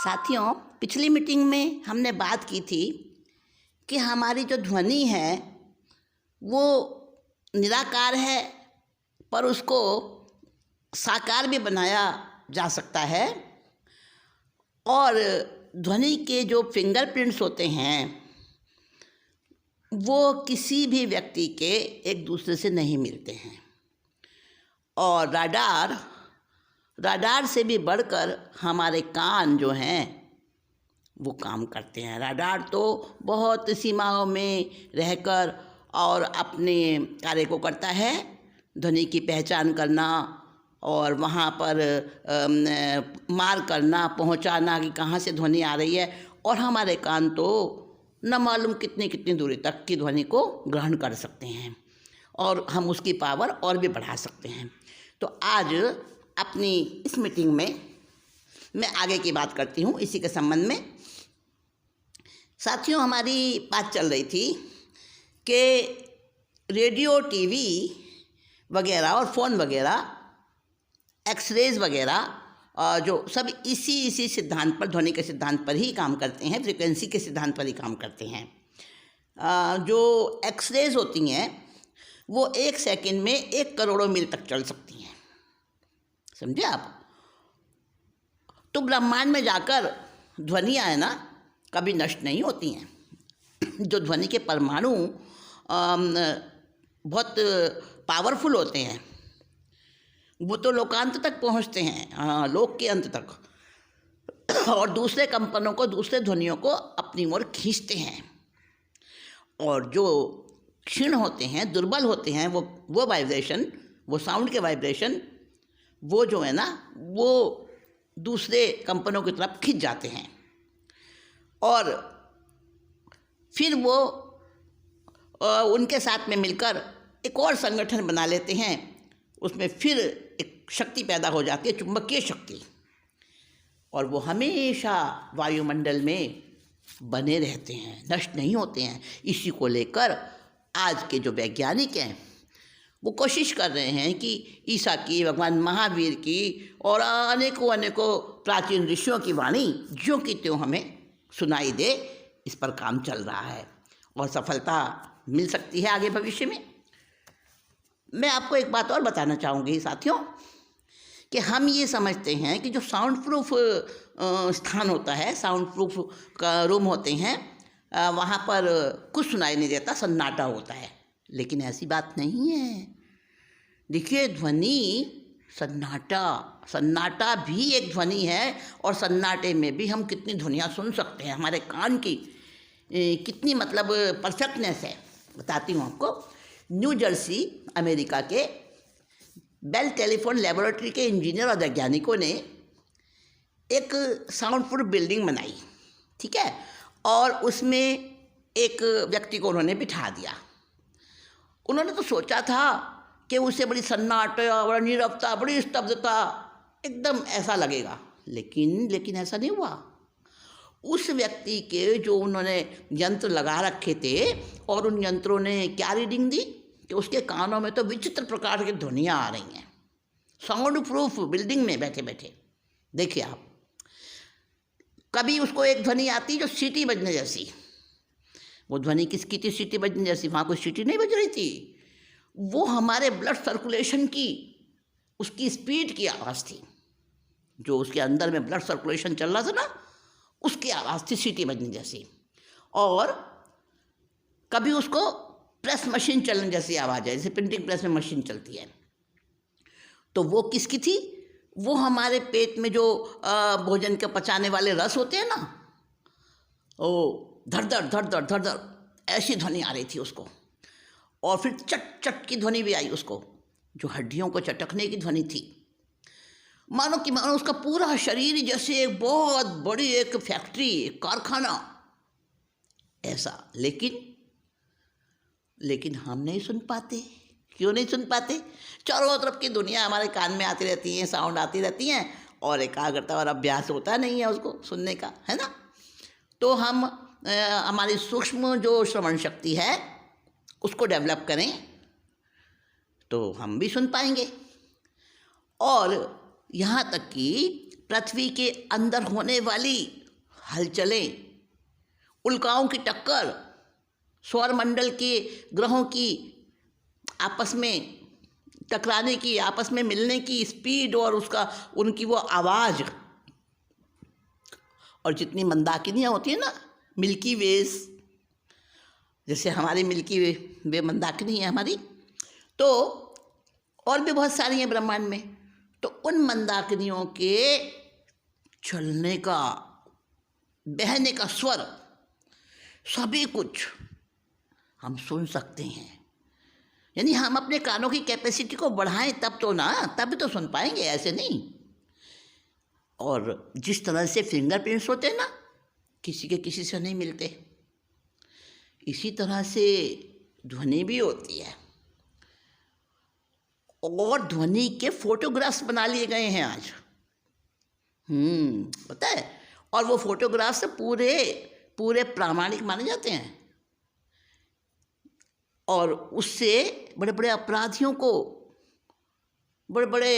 साथियों, पिछली मीटिंग में हमने बात की थी कि हमारी जो ध्वनि है वो निराकार है, पर उसको साकार भी बनाया जा सकता है। और ध्वनि के जो फिंगरप्रिंट्स होते हैं वो किसी भी व्यक्ति के एक दूसरे से नहीं मिलते हैं। और राडार से भी बढ़कर हमारे कान जो हैं वो काम करते हैं। राडार तो बहुत सीमाओं में रहकर और अपने कार्य को करता है, ध्वनि की पहचान करना और वहाँ पर मार करना, पहुँचाना कि कहाँ से ध्वनि आ रही है। और हमारे कान तो न मालूम कितनी कितनी दूरी तक की ध्वनि को ग्रहण कर सकते हैं और हम उसकी पावर और भी बढ़ा सकते हैं। तो आज अपनी इस मीटिंग में मैं आगे की बात करती हूँ इसी के संबंध में। साथियों, हमारी बात चल रही थी कि रेडियो, टीवी वगैरह और फ़ोन वगैरह, एक्सरेज वगैरह जो सब इसी सिद्धांत पर, ध्वनि के सिद्धांत पर ही काम करते हैं, फ्रीक्वेंसी के सिद्धांत पर ही काम करते हैं। जो एक्सरेज होती हैं वो 1 सेकंड में 1 करोड़ों मील तक चल सकती हैं, समझे आप। तो ब्रह्मांड में जाकर ध्वनियाँ है ना कभी नष्ट नहीं होती हैं। जो ध्वनि के परमाणु बहुत पावरफुल होते हैं वो तो लोकांत तक पहुंचते हैं, लोक के अंत तक, और दूसरे कंपनों को, दूसरे ध्वनियों को अपनी ओर खींचते हैं। और जो क्षीण होते हैं, दुर्बल होते हैं, वो वाइब्रेशन, वो साउंड के वाइब्रेशन, वो जो है ना वो दूसरे कंपनों की तरफ खींच जाते हैं। और फिर वो उनके साथ में मिलकर एक और संगठन बना लेते हैं। उसमें फिर एक शक्ति पैदा हो जाती है, चुंबकीय शक्ति, और वो हमेशा वायुमंडल में बने रहते हैं, नष्ट नहीं होते हैं। इसी को लेकर आज के जो वैज्ञानिक हैं वो कोशिश कर रहे हैं कि ईसा की, भगवान महावीर की और अनेकों प्राचीन ऋषियों की वाणी ज्यों की त्यों हमें सुनाई दे। इस पर काम चल रहा है और सफलता मिल सकती है आगे भविष्य में। मैं आपको एक बात और बताना चाहूँगी साथियों कि हम ये समझते हैं कि जो साउंड प्रूफ स्थान होता है, साउंड प्रूफ का रूम होते हैं, वहाँ पर कुछ सुनाई नहीं देता, सन्नाटा होता है। लेकिन ऐसी बात नहीं है। देखिए, ध्वनि सन्नाटा भी एक ध्वनि है, और सन्नाटे में भी हम कितनी ध्वनियाँ सुन सकते हैं। हमारे कान की कितनी मतलब परफेक्टनेस है, बताती हूँ आपको। न्यू जर्सी, अमेरिका के बेल टेलीफोन लेबोरेटरी के इंजीनियर और वैज्ञानिकों ने एक साउंड प्रूफ बिल्डिंग बनाई, ठीक है, और उसमें एक व्यक्ति को उन्होंने बिठा दिया। उन्होंने तो सोचा था कि उसे बड़ी सन्नाटा, बड़ा नीरवता, बड़ी स्तब्धता, एकदम ऐसा लगेगा, लेकिन ऐसा नहीं हुआ। उस व्यक्ति के जो उन्होंने यंत्र लगा रखे थे, और उन यंत्रों ने क्या रीडिंग दी कि उसके कानों में तो विचित्र प्रकार की ध्वनियाँ आ रही हैं, साउंड प्रूफ बिल्डिंग में बैठे बैठे। देखिए आप, कभी उसको एक ध्वनि आती जो सीटी बजने जैसी। वो ध्वनि किसकी थी? सीटी बजने जैसी। वहाँ कोई सीटी नहीं बज रही थी, वो हमारे ब्लड सर्कुलेशन की, उसकी स्पीड की आवाज़ थी। जो उसके अंदर में ब्लड सर्कुलेशन चल रहा था ना, उसकी आवाज़ थी सीटी बजने जैसी। और कभी उसको प्रेस मशीन चलने जैसी आवाज़ है, जैसे प्रिंटिंग प्रेस में मशीन चलती है। तो वो किसकी थी? वो हमारे पेट में जो भोजन के पचाने वाले रस होते हैं ना, वो धड़ धड़ ऐसी ध्वनि आ रही थी उसको। और फिर चट चट की ध्वनि भी आई उसको, जो हड्डियों को चटकने की ध्वनि थी। मानो उसका पूरा शरीर जैसे एक बहुत बड़ी एक फैक्ट्री, एक कारखाना ऐसा। लेकिन हम नहीं सुन पाते। क्यों नहीं सुन पाते? चारों तरफ की दुनिया हमारे कान में आती रहती है, साउंड आती रहती हैं, और एकाग्रता और अभ्यास होता नहीं है उसको सुनने का, है ना। तो हम हमारी सूक्ष्म जो श्रवण शक्ति है उसको डेवलप करें तो हम भी सुन पाएंगे। और यहाँ तक कि पृथ्वी के अंदर होने वाली हलचलें, उल्काओं की टक्कर, सौरमंडल के ग्रहों की आपस में टकराने की, आपस में मिलने की स्पीड और उनकी वो आवाज़, और जितनी मंदाकिनियाँ होती हैं ना, मिल्की वेज, जैसे हमारी मिल्की वे मंदाकिनी है हमारी, तो और भी बहुत सारी हैं ब्रह्मांड में। तो उन मंदाकिनियों के चलने का, बहने का स्वर, सभी कुछ हम सुन सकते हैं। यानी हम अपने कानों की कैपेसिटी को बढ़ाएं तब तो ना, तब तो सुन पाएंगे, ऐसे नहीं। और जिस तरह से फिंगरप्रिंट्स होते हैं ना, किसी के किसी से नहीं मिलते, इसी तरह से ध्वनि भी होती है। और ध्वनि के फोटोग्राफ्स बना लिए गए हैं आज, पता है। और वो फोटोग्राफ्स पूरे पूरे प्रामाणिक माने जाते हैं, और उससे बड़े बड़े अपराधियों को, बड़े बड़े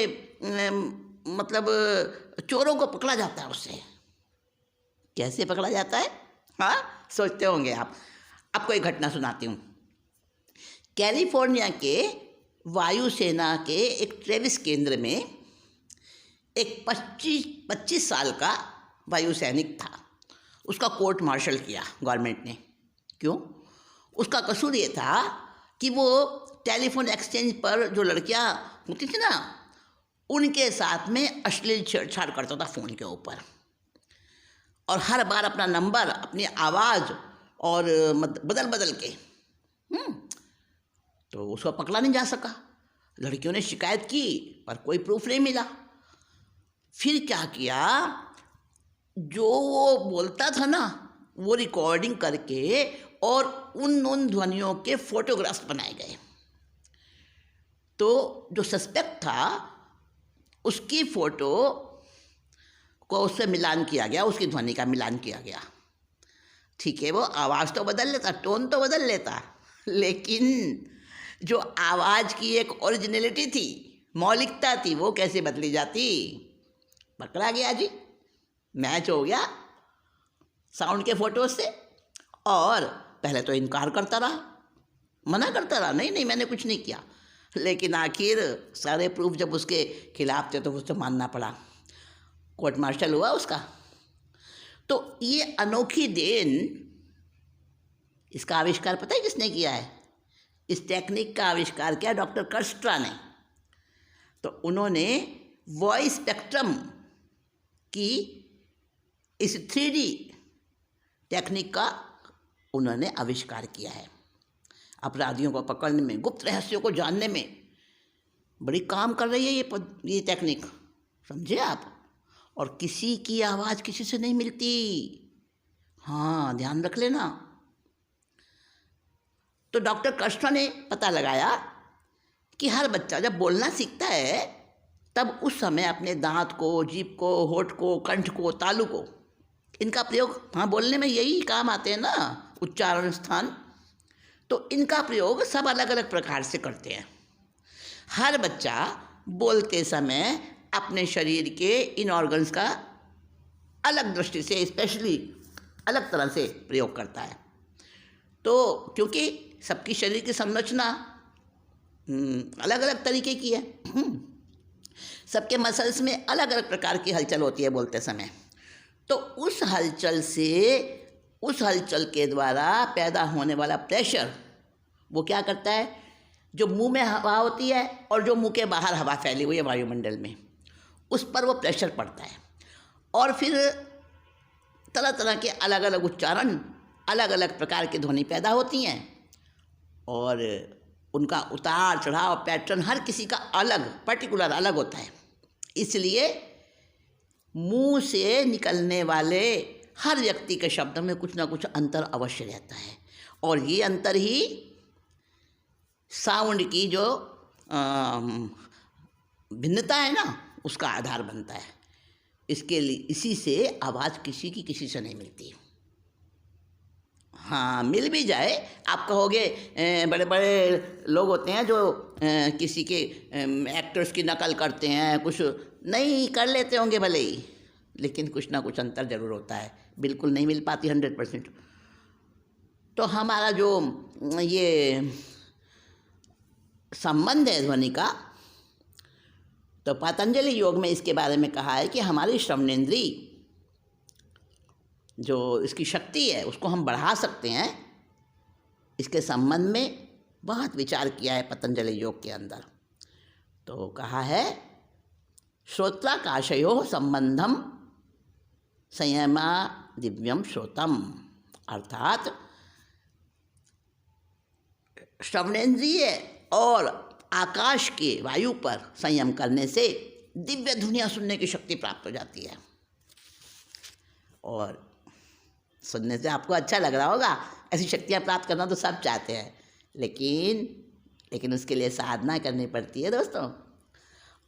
मतलब चोरों को पकड़ा जाता है उससे। कैसे पकड़ा जाता है? हाँ, सोचते होंगे आप। आपको एक घटना सुनाती हूँ। कैलिफोर्निया के वायुसेना के एक ट्रेविस केंद्र में एक 25 साल का वायु सैनिक था। उसका कोर्ट मार्शल किया गवर्नमेंट ने। क्यों? उसका कसूर ये था कि वो टेलीफोन एक्सचेंज पर जो लड़कियां होती थी ना, उनके साथ में अश्लील छेड़छाड़ करता था फ़ोन के ऊपर, और हर बार अपना नंबर, अपनी आवाज़ और बदल बदल के। तो उसको पकड़ा नहीं जा सका। लड़कियों ने शिकायत की पर कोई प्रूफ नहीं मिला। फिर क्या किया, जो वो बोलता था ना, वो रिकॉर्डिंग करके और उन ध्वनियों के फोटोग्राफ्स बनाए गए। तो जो सस्पेक्ट था उसकी फ़ोटो को उससे मिलान किया गया, उसकी ध्वनि का मिलान किया गया। ठीक है, वो आवाज़ तो बदल लेता, टोन तो बदल लेता, लेकिन जो आवाज़ की एक ओरिजिनलिटी थी, मौलिकता थी, वो कैसे बदली जाती? पकड़ा गया जी, मैच हो गया साउंड के फ़ोटो से। और पहले तो इनकार करता रहा, मना करता रहा, नहीं नहीं मैंने कुछ नहीं किया, लेकिन आखिर सारे प्रूफ जब उसके खिलाफ थे तो उसको मानना पड़ा। कोर्ट मार्शल हुआ उसका। तो ये अनोखी देन, इसका आविष्कार पता है किसने किया है? इस टेक्निक का आविष्कार किया डॉक्टर कर्स्ट्रा ने। तो उन्होंने वॉइस स्पेक्ट्रम की इस 3D टेक्निक का उन्होंने आविष्कार किया है। अपराधियों को पकड़ने में, गुप्त रहस्यों को जानने में बड़ी काम कर रही है ये टेक्निक, समझे आप। और किसी की आवाज़ किसी से नहीं मिलती, हाँ ध्यान रख लेना। तो डॉक्टर कर्स्ट्रा ने पता लगाया कि हर बच्चा जब बोलना सीखता है तब उस समय अपने दांत को, जीभ को, होठ को, कंठ को, तालु को, इनका प्रयोग, हाँ बोलने में यही काम आते हैं ना, उच्चारण स्थान, तो इनका प्रयोग सब अलग अलग प्रकार से करते हैं। हर बच्चा बोलते समय अपने शरीर के इन ऑर्गन्स का अलग दृष्टि से, स्पेशली अलग तरह से प्रयोग करता है। तो क्योंकि सबकी शरीर की संरचना अलग अलग तरीके की है, सबके मसल्स में अलग अलग प्रकार की हलचल होती है बोलते समय। तो उस हलचल के द्वारा पैदा होने वाला प्रेशर, वो क्या करता है, जो मुंह में हवा होती है और जो मुंह के बाहर हवा फैली हुई है वायुमंडल में, उस पर वो प्रेशर पड़ता है। और फिर तरह तरह के अलग अलग उच्चारण, अलग अलग प्रकार की ध्वनि पैदा होती हैं, और उनका उतार चढ़ाव पैटर्न हर किसी का अलग, पर्टिकुलर अलग होता है। इसलिए मुंह से निकलने वाले हर व्यक्ति के शब्द में कुछ ना कुछ अंतर अवश्य रहता है, और ये अंतर ही साउंड की जो भिन्नता है ना, उसका आधार बनता है। इसके लिए, इसी से आवाज़ किसी की किसी से नहीं मिलती। हाँ, मिल भी जाए, आप कहोगे बड़े बड़े लोग होते हैं जो किसी के एक्टर्स की नकल करते हैं, कुछ नहीं कर लेते होंगे भले ही, लेकिन कुछ ना कुछ अंतर ज़रूर होता है, बिल्कुल नहीं मिल पाती 100%। तो हमारा जो ये संबंध है ध्वनि का, तो पतंजलि योग में इसके बारे में कहा है कि हमारी श्रवणेंद्री जो इसकी शक्ति है उसको हम बढ़ा सकते हैं। इसके संबंध में बहुत विचार किया है पतंजलि योग के अंदर। तो कहा है श्रोत्राकाशयो संबंधम संयमा दिव्यम श्रोतम, अर्थात श्रवणेंद्रिय और आकाश के वायु पर संयम करने से दिव्य ध्वनियाँ सुनने की शक्ति प्राप्त हो जाती है। और सुनने से आपको अच्छा लग रहा होगा, ऐसी शक्तियाँ प्राप्त करना तो सब चाहते हैं, लेकिन उसके लिए साधना करनी पड़ती है दोस्तों।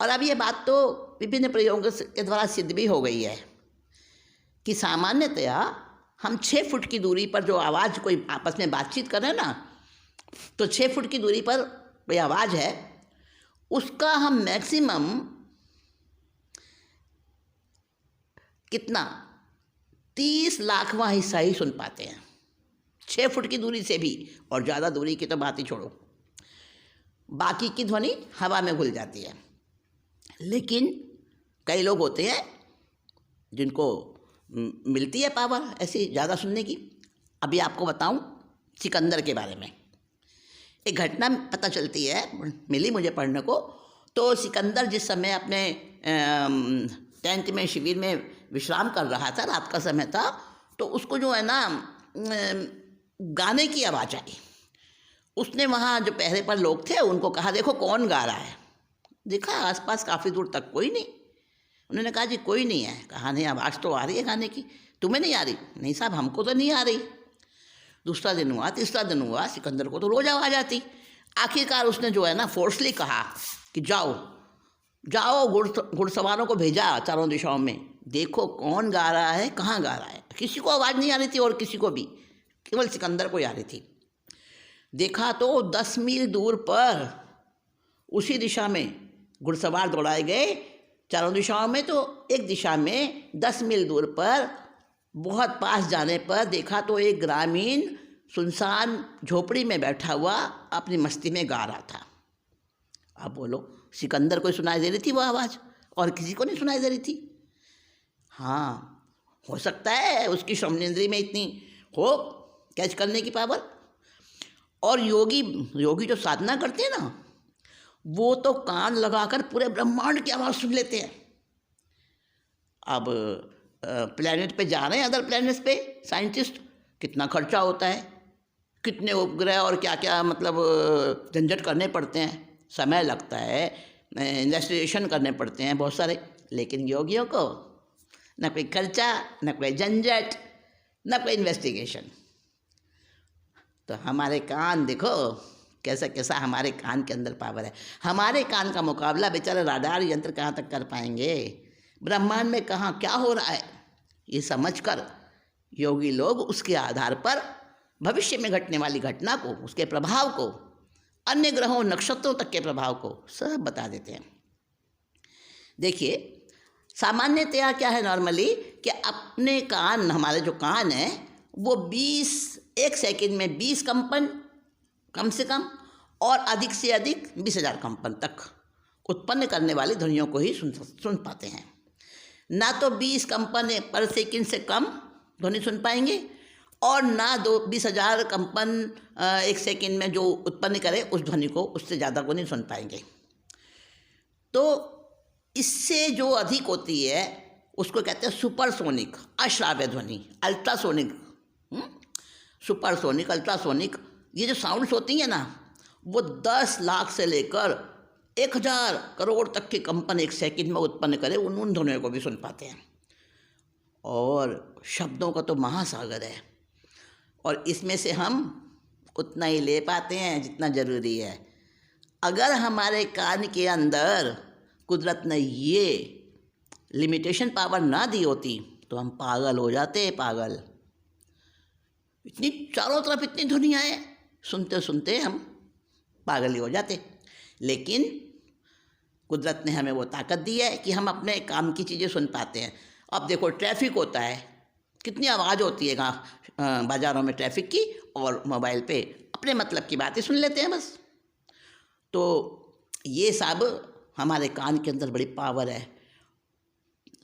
और अब ये बात तो विभिन्न प्रयोगों के द्वारा सिद्ध भी हो गई है कि सामान्यतया हम 6 फुट की दूरी पर जो आवाज़ कोई आपस में बातचीत कर रहे हैं ना, तो 6 फुट की दूरी पर कोई आवाज़ है, उसका हम मैक्सिमम कितना 30 लाखवां हिस्सा ही सुन पाते हैं, 6 फुट की दूरी से भी। और ज़्यादा दूरी की तो बात ही छोड़ो, बाकी की ध्वनि हवा में घुल जाती है। लेकिन कई लोग होते हैं जिनको मिलती है पावर ऐसी ज़्यादा सुनने की। अभी आपको बताऊं सिकंदर के बारे में। एक घटना पता चलती है, मिली मुझे पढ़ने को। तो सिकंदर जिस समय अपने टेंट में, शिविर में विश्राम कर रहा था, रात का समय था, तो उसको जो है ना गाने की आवाज़ आई। उसने वहाँ जो पहरे पर लोग थे उनको कहा देखो कौन गा रहा है। देखा आसपास काफ़ी दूर तक कोई नहीं। उन्होंने कहा जी कोई नहीं है। कहा नहीं आवाज़ तो आ रही है गाने की, तुम्हें नहीं आ रही? नहीं साहब हमको तो नहीं आ रही। दूसरा दिन हुआ, तीसरा दिन हुआ, सिकंदर को तो रोज़ आवाज़ आती। आखिरकार उसने जो है ना फोर्सली कहा कि जाओ जाओ, घुड़सवारों को भेजा चारों दिशाओं में, देखो कौन गा रहा है, कहाँ गा रहा है। किसी को आवाज़ नहीं आ रही थी और किसी को भी, केवल सिकंदर को आ रही थी। देखा तो 10 मील दूर पर उसी दिशा में घुड़सवार दौड़ाए गए चारों दिशाओं में। तो एक दिशा में 10 मील दूर पर बहुत पास जाने पर देखा तो एक ग्रामीण सुनसान झोपड़ी में बैठा हुआ अपनी मस्ती में गा रहा था। अब बोलो, सिकंदर को सुनाई दे रही थी वो आवाज़ और किसी को नहीं सुनाई दे रही थी? हाँ, हो सकता है उसकी श्रवणेंद्रिय में इतनी हो कैच करने की पावर। और योगी जो साधना करते हैं ना, वो तो कान लगाकर पूरे ब्रह्मांड की आवाज़ सुन लेते हैं। अब प्लेनेट पे जा रहे हैं, अदर प्लेनेट्स पे साइंटिस्ट, कितना खर्चा होता है, कितने उपग्रह और क्या क्या मतलब झंझट करने पड़ते हैं, समय लगता है, इन्वेस्टिगेशन करने पड़ते हैं बहुत सारे। लेकिन योगियों को न कोई खर्चा, न कोई झंझट, न कोई इन्वेस्टिगेशन। तो हमारे कान देखो कैसा कैसा हमारे कान के अंदर पावर है। हमारे कान का मुकाबला बेचारे राडार यंत्र कहाँ तक कर पाएंगे? ब्रह्मांड में कहाँ क्या हो रहा है ये समझकर योगी लोग उसके आधार पर भविष्य में घटने वाली घटना को, उसके प्रभाव को, अन्य ग्रहों नक्षत्रों तक के प्रभाव को सब बता देते हैं। देखिए सामान्यतया क्या है नॉर्मली कि अपने कान, हमारे जो कान हैं वो 1 सेकंड में 20 कंपन कम से कम और अधिक से अधिक 20,000 कंपन तक उत्पन्न करने वाली ध्वनियों को ही सुन पाते हैं। ना तो 20 कंपन पर सेकंड से कम ध्वनि सुन पाएंगे और ना 20,000 कंपन 1 सेकंड में जो उत्पन्न करे उस ध्वनि को, उससे ज़्यादा को नहीं सुन पाएंगे। तो इससे जो अधिक होती है उसको कहते हैं सुपरसोनिक, अश्राव्य ध्वनि, अल्ट्रासोनिक। सुपरसोनिक, अल्ट्रासोनिक, ये जो साउंड्स होती हैं ना, वो 10 लाख से लेकर 1,000 करोड़ तक के कंपन 1 सेकंड में उत्पन्न करे, उन ध्वनियों को भी सुन पाते हैं। और शब्दों का तो महासागर है और इसमें से हम उतना ही ले पाते हैं जितना ज़रूरी है। अगर हमारे कान के अंदर कुदरत ने ये लिमिटेशन पावर ना दी होती तो हम पागल हो जाते, पागल। इतनी चारों तरफ इतनी ध्वनियाँ हैं, सुनते सुनते हम पागल ही हो जाते। लेकिन कुदरत ने हमें वो ताकत दी है कि हम अपने काम की चीज़ें सुन पाते हैं। अब देखो ट्रैफिक होता है, कितनी आवाज़ होती है बाज़ारों में ट्रैफिक की, और मोबाइल पे अपने मतलब की बातें सुन लेते हैं बस। तो ये सब हमारे कान के अंदर बड़ी पावर है।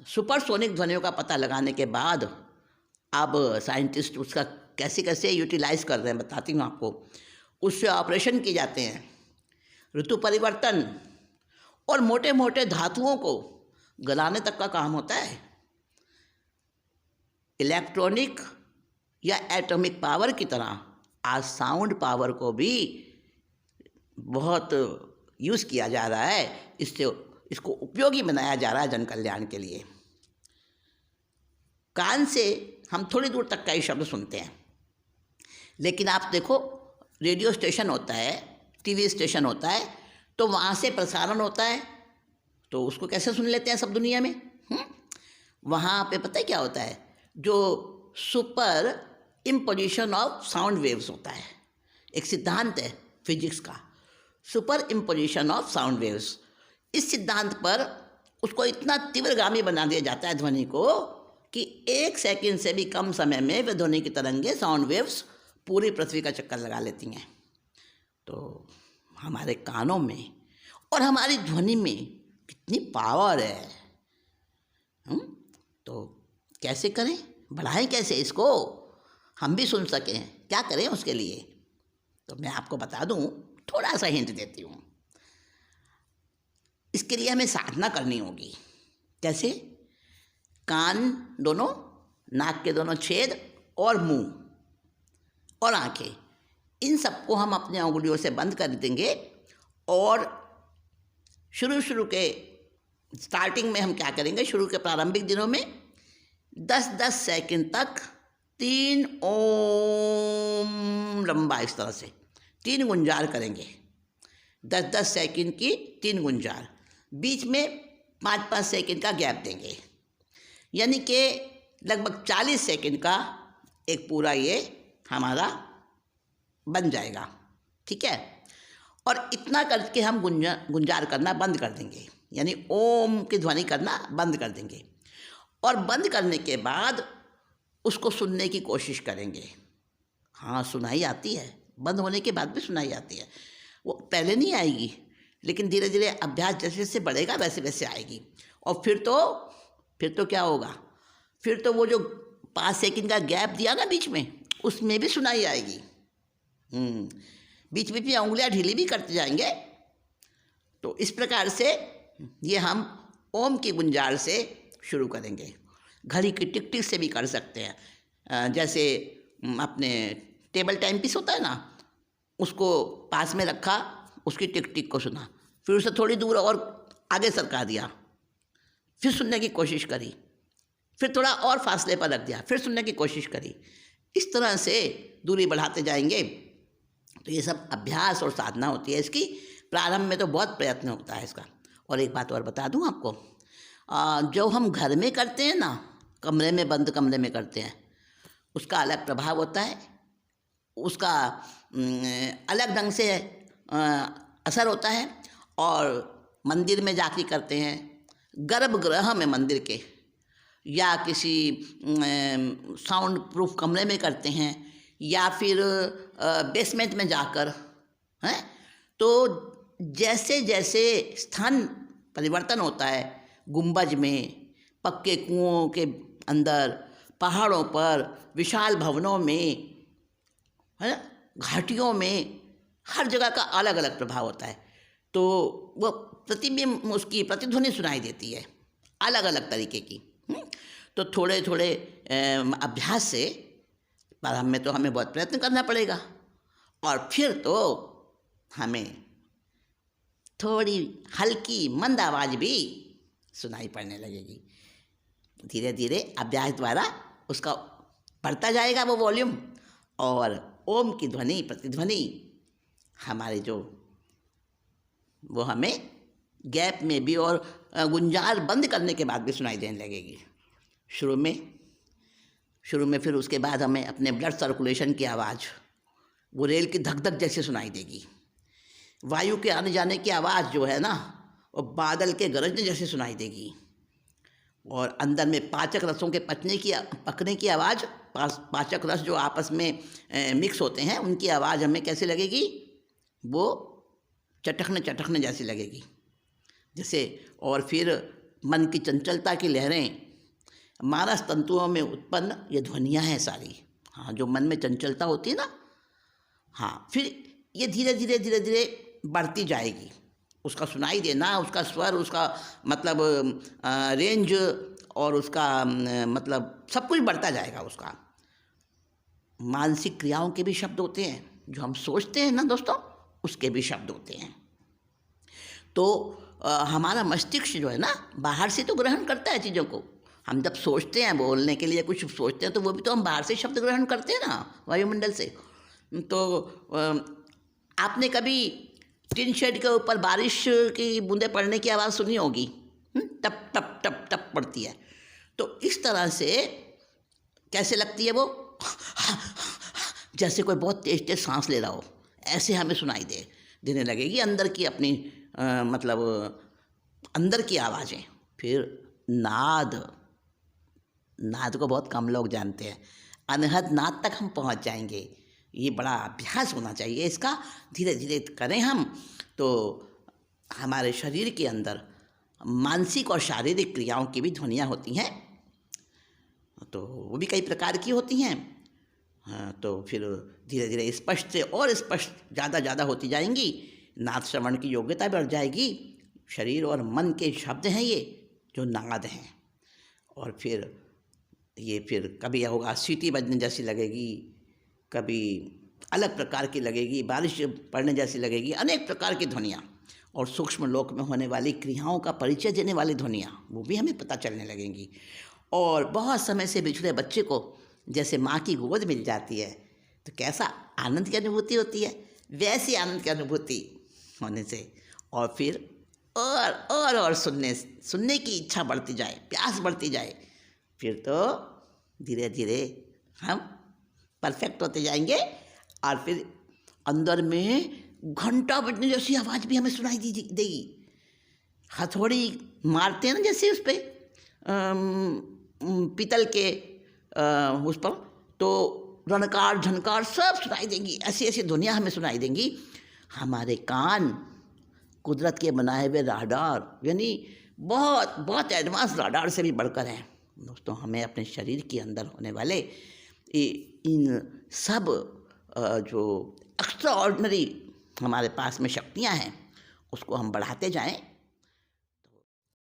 सुपरसोनिक ध्वनियों का पता लगाने के बाद अब साइंटिस्ट उसका कैसे कैसे यूटिलाइज कर रहे हैं, बताती हूँ आपको। उससे ऑपरेशन किए जाते हैं, ऋतु परिवर्तन और मोटे मोटे धातुओं को गलाने तक का काम होता है। इलेक्ट्रॉनिक या एटॉमिक पावर की तरह आज साउंड पावर को भी बहुत यूज़ किया जा रहा है, इसको उपयोगी बनाया जा रहा है जन कल्याण के लिए। कान से हम थोड़ी दूर तक का ही शब्द सुनते हैं, लेकिन आप देखो रेडियो स्टेशन होता है, टीवी स्टेशन होता है, तो वहाँ से प्रसारण होता है, तो उसको कैसे सुन लेते हैं सब दुनिया में। वहाँ पे पता है क्या होता है, जो super imposition of sound waves होता है, एक सिद्धांत है फिजिक्स का, super imposition of sound waves. इस सिद्धांत पर उसको इतना तीव्रगामी बना दिया जाता है ध्वनि को कि 1 सेकंड से भी कम समय में वे ध्वनि की तरंगें, साउंड वेव्स पूरी पृथ्वी का चक्कर लगा लेती हैं। तो हमारे कानों में और हमारी ध्वनि में कितनी पावर है। तो कैसे करें, बढ़ाएं कैसे इसको, हम भी सुन सकें, क्या करें उसके लिए? तो मैं आपको बता दूं, थोड़ा सा हिंट देती हूँ। इसके लिए हमें साधना करनी होगी। कैसे? कान दोनों, नाक के दोनों छेद और मुंह और आंखें, इन सबको हम अपने उंगलियों से बंद कर देंगे और शुरू के स्टार्टिंग में हम क्या करेंगे, शुरू के प्रारंभिक दिनों में 10-10 सेकंड तक 3 ओम लंबा इस तरह से 3 गुंजार करेंगे। 10-10 सेकंड की 3 गुंजार, बीच में 5-5 सेकंड का गैप देंगे, यानी कि लगभग 40 सेकंड का एक पूरा ये हमारा बन जाएगा। ठीक है? और इतना करके हम गुंजार करना बंद कर देंगे, यानी ओम की ध्वनि करना बंद कर देंगे। और बंद करने के बाद उसको सुनने की कोशिश करेंगे। हाँ, सुनाई आती है, बंद होने के बाद भी सुनाई आती है। वो पहले नहीं आएगी, लेकिन धीरे धीरे अभ्यास जैसे जैसे बढ़ेगा वैसे वैसे आएगी। और फिर तो क्या होगा, फिर तो वो जो 5 सेकंड का गैप दिया ना बीच में, उसमें भी सुनाई आएगी। बीच बीच में उंगलियां ढीली भी करते जाएंगे। तो इस प्रकार से ये हम ओम की गुंजार से शुरू करेंगे। घड़ी की टिक टिक से भी कर सकते हैं। जैसे अपने टेबल टाइम पीस होता है ना, उसको पास में रखा, उसकी टिक टिक को सुना, फिर उसे थोड़ी दूर और आगे सरका दिया, फिर सुनने की कोशिश करी, फिर थोड़ा और फासले पर रख दिया, फिर सुनने की कोशिश करी। इस तरह से दूरी बढ़ाते जाएंगे। तो ये सब अभ्यास और साधना होती है इसकी। प्रारंभ में तो बहुत प्रयत्न होता है इसका। और एक बात और बता दूं आपको, जो हम घर में करते हैं ना, कमरे में, बंद कमरे में करते हैं, उसका अलग प्रभाव होता है, उसका अलग ढंग से असर होता है। और मंदिर में जाके करते हैं, गर्भगृह में मंदिर के, या किसी साउंड प्रूफ कमरे में करते हैं, या फिर बेसमेंट में जाकर, हैं। तो जैसे जैसे स्थान परिवर्तन होता है, गुंबज में, पक्के कुओं के अंदर, पहाड़ों पर, विशाल भवनों में, है, घाटियों में, हर जगह का अलग अलग प्रभाव होता है। तो वो प्रतिबिंब, उसकी प्रतिध्वनि सुनाई देती है अलग अलग तरीके की। तो थोड़े थोड़े अभ्यास से प्रारंभ में तो हमें बहुत प्रयत्न करना पड़ेगा, और फिर तो हमें थोड़ी हल्की मंद आवाज़ भी सुनाई पड़ने लगेगी। धीरे धीरे अभ्यास द्वारा उसका बढ़ता जाएगा वो वॉल्यूम, और ओम की ध्वनि, प्रतिध्वनि हमारे जो वो हमें गैप में भी और गुंजार बंद करने के बाद भी सुनाई देने लगेगी। शुरू में फिर उसके बाद हमें अपने ब्लड सर्कुलेशन की आवाज़, वो रेल की धक धक जैसे सुनाई देगी। वायु के आने जाने की आवाज़ जो है ना, वो बादल के गरजने जैसे सुनाई देगी। और अंदर में पाचक रसों के पकने की आवाज़, पाचक रस जो आपस में मिक्स होते हैं उनकी आवाज़ हमें कैसे लगेगी, वो चटकने चटकने जैसी लगेगी जैसे। और फिर मन की चंचलता की लहरें, मानस तंतुओं में उत्पन्न ये ध्वनियाँ हैं सारी। हाँ, जो मन में चंचलता होती है ना, हाँ, फिर ये धीरे धीरे धीरे धीरे बढ़ती जाएगी। उसका सुनाई देना, उसका स्वर, उसका मतलब रेंज और उसका मतलब सब कुछ बढ़ता जाएगा। उसका मानसिक क्रियाओं के भी शब्द होते हैं, जो हम सोचते हैं ना दोस्तों, उसके भी शब्द होते हैं। तो हमारा मस्तिष्क जो है ना, बाहर से तो ग्रहण करता है चीज़ों को। हम जब सोचते हैं, बोलने के लिए कुछ सोचते हैं, तो वो भी तो हम बाहर से शब्द ग्रहण करते हैं ना, वायुमंडल से। तो आपने कभी टिन शेड के ऊपर बारिश की बूंदें पड़ने की आवाज़ सुनी होगी, टप टप टप टप पड़ती है। तो इस तरह से कैसे लगती है वो, जैसे कोई बहुत तेज तेज सांस ले रहा हो, ऐसे हमें सुनाई देने लगेगी अंदर की अपनी मतलब अंदर की आवाज़ें। फिर नाद को बहुत कम लोग जानते हैं। अनहद नाद तक हम पहुंच जाएंगे। ये बड़ा अभ्यास होना चाहिए इसका, धीरे धीरे करें हम तो हमारे शरीर के अंदर मानसिक और शारीरिक क्रियाओं की भी ध्वनियाँ होती हैं, तो वो भी कई प्रकार की होती हैं। हाँ, तो फिर धीरे धीरे स्पष्ट से और स्पष्ट ज़्यादा होती जाएंगी। नाद श्रवण की योग्यता बढ़ जाएगी। शरीर और मन के शब्द हैं ये जो नाद हैं। और फिर कभी होगा सीटी बजने जैसी लगेगी, कभी अलग प्रकार की लगेगी, बारिश पड़ने जैसी लगेगी, अनेक प्रकार की ध्वनियाँ। और सूक्ष्म लोक में होने वाली क्रियाओं का परिचय देने वाली ध्वनियाँ, वो भी हमें पता चलने लगेंगी। और बहुत समय से बिछड़े बच्चे को जैसे माँ की गोद मिल जाती है, तो कैसा आनंद की अनुभूति होती है, वैसी आनंद की अनुभूति होने से और फिर और सुनने की इच्छा बढ़ती जाए, प्यास बढ़ती जाए, फिर तो धीरे धीरे हम परफेक्ट होते जाएंगे। और फिर अंदर में घंटा बजने जैसी आवाज़ भी हमें सुनाई देगी। हथौड़ी मारते हैं ना जैसे उस पर पीतल के उस पर, तो रनकार झनकार सब सुनाई देंगी। ऐसी ऐसी दुनिया हमें सुनाई देंगी। हमारे कान कुदरत के बनाए हुए राडार, यानी बहुत बहुत एडवांस राडार से भी बढ़कर हैं दोस्तों। हमें अपने शरीर के अंदर होने वाले इन सब जो एक्स्ट्रा ऑर्डिनरी हमारे पास में शक्तियाँ हैं, उसको हम बढ़ाते जाएं